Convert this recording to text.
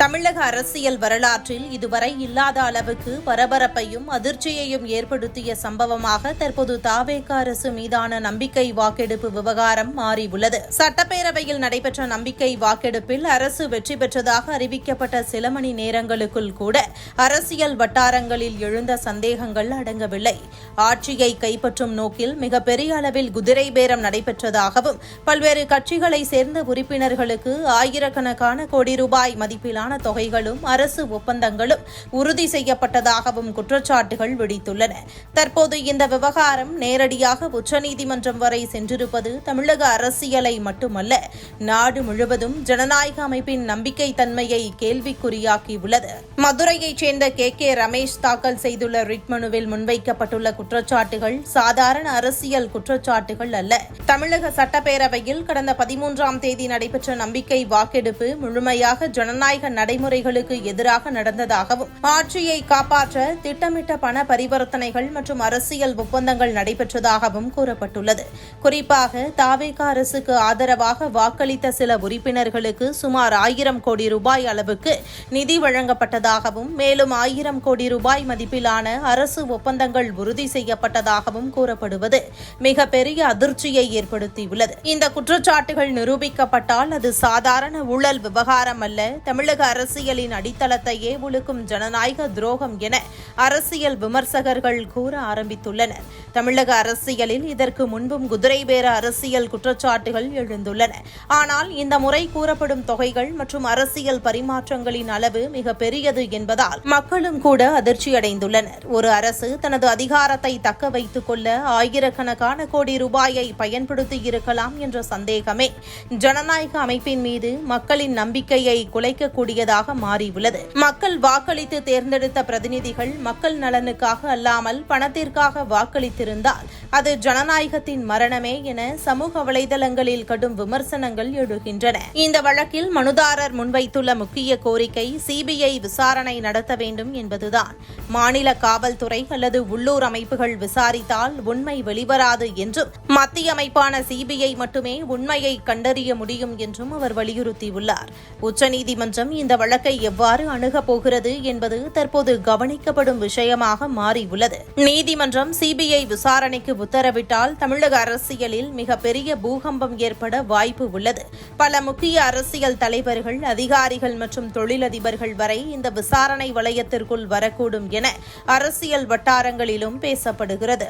தமிழக அரசியல் வரலாற்றில் இதுவரை இல்லாத அளவுக்கு பரபரப்பையும் அதிர்ச்சியையும் ஏற்படுத்திய சம்பவமாக தற்போது தாவேக அரசு மீதான நம்பிக்கை வாக்கெடுப்பு விவகாரம் மாறியுள்ளது. சட்டப்பேரவையில் நடைபெற்ற நம்பிக்கை வாக்கெடுப்பில் அரசு வெற்றி பெற்றதாக அறிவிக்கப்பட்ட சில மணி நேரங்களுக்குள் கூட அரசியல் வட்டாரங்களில் எழுந்த சந்தேகங்கள் அடங்கவில்லை. ஆட்சியை கைப்பற்றும் நோக்கில் மிகப்பெரிய அளவில் குதிரை பேரம் நடைபெற்றதாகவும் பல்வேறு கட்சிகளை சேர்ந்த உறுப்பினர்களுக்கு ஆயிரக்கணக்கான கோடி ரூபாய் மதிப்பிலான தொகைகளும் அரசு ஒப்பந்தங்களும் உறுதி செய்யப்பட்டதாகவும் குற்றச்சாட்டுகள் வெடித்துள்ளன. தற்போது இந்த விவகாரம் நேரடியாக உச்சநீதிமன்றம் வரை சென்றிருப்பது தமிழக அரசியலை மட்டுமல்ல, நாடு முழுவதும் ஜனநாயக அமைப்பின் நம்பிக்கை தன்மையை கேள்விக்குறியாக்கியுள்ளது. மதுரையைச் சேர்ந்த கே ரமேஷ் தாக்கல் செய்துள்ள ரிட் மனுவில் முன்வைக்கப்பட்டுள்ள குற்றச்சாட்டுகள் சாதாரண அரசியல் குற்றச்சாட்டுகள் அல்ல. தமிழக சட்டப்பேரவையில் கடந்த 13ஆம் தேதி நடைபெற்ற நம்பிக்கை வாக்கெடுப்பு முழுமையாக ஜனநாயக நடைமுறைகளுக்கு எதிராக நடந்ததாகவும் ஆட்சியை காப்பாற்ற திட்டமிட்ட பண பரிவர்த்தனைகள் மற்றும் அரசியல் ஒப்பந்தங்கள் நடைபெற்றதாகவும் கூறப்பட்டுள்ளது. குறிப்பாக தாவேக அரசுக்கு ஆதரவாக வாக்களித்த சில உறுப்பினர்களுக்கு சுமார் 1000 கோடி ரூபாய் அளவுக்கு நிதி வழங்கப்பட்டதாகவும் மேலும் 1000 கோடி ரூபாய் மதிப்பிலான அரசு ஒப்பந்தங்கள் உறுதி செய்யப்பட்டதாகவும் கூறப்படுவது மிகப்பெரிய அதிர்ச்சியை ஏற்படுத்தியுள்ளது. இந்த குற்றச்சாட்டுகள் நிரூபிக்கப்பட்டால் அது சாதாரண ஊழல் விவகாரம் அல்ல, தமிழக அரசியலின் அடித்தளத்தையே உலுக்கும் ஜனநாயக துரோகம் என அரசியல் விமர்சகர்கள் கூற ஆரம்பித்துள்ளனர். தமிழக அரசியலில் இதற்கு முன்பும் குதிரை பேர அரசியல் குற்றச்சாட்டுகள் எழுந்துள்ளன. ஆனால் இந்த முறை கூறப்படும் தொகைகள் மற்றும் அரசியல் பரிமாற்றங்களின் அளவு மிக பெரியது என்பதால் மக்களும் கூட அதிர்ச்சியடைந்துள்ளனர். ஒரு அரசு தனது அதிகாரத்தை தக்க வைத்துக் கொள்ள ஆயிரக்கணக்கான கோடி ரூபாயை பயன்படுத்தி இருக்கலாம் என்ற சந்தேகமே ஜனநாயக அமைப்பின் மீது மக்களின் நம்பிக்கையை குலைக்கக்கூடியதாக மாறியுள்ளது. மக்கள் வாக்களித்து தேர்ந்தெடுத்த பிரதிநிதிகள் மக்கள் நலனுக்காக அல்லாமல் பணத்திற்காக வாக்களித்திருந்தால் அது ஜனநாயகத்தின் மரணமே என சமூக வலைதளங்களில் கடும் விமர்சனங்கள் எழுகின்றன. இந்த வழக்கில் மனுதாரர் முன்வைத்துள்ள முக்கிய கோரிக்கை சிபிஐ விசாரணை நடத்த வேண்டும் என்பதுதான். மாநில காவல்துறை அல்லது உள்ளூர் அமைப்புகள் விசாரித்தால் உண்மை வெளிவராது என்றும் மத்திய அமைப்பான சிபிஐ மட்டுமே உண்மையை கண்டறிய முடியும் என்றும் அவர் வலியுறுத்தியுள்ளார். உச்சநீதிமன்றம் இந்த வழக்கை எவ்வாறு அணுகப் போகிறது என்பது தற்போது கவனிக்கப்படும் விஷயமாக மாறியுள்ளது. நீதிமன்றம் சிபிஐ விசாரணைக்கு உத்தரவிட்டால் தமிழக அரசியலில் மிகப்பெரிய பூகம்பம் ஏற்பட வாய்ப்பு உள்ளது. பல முக்கிய அரசியல் தலைவர்கள், அதிகாரிகள் மற்றும் தொழிலதிபர்கள் வரை இந்த விசாரணை வளையத்திற்குள் வரக்கூடும் என அரசியல் வட்டாரங்களிலும் பேசப்படுகிறது.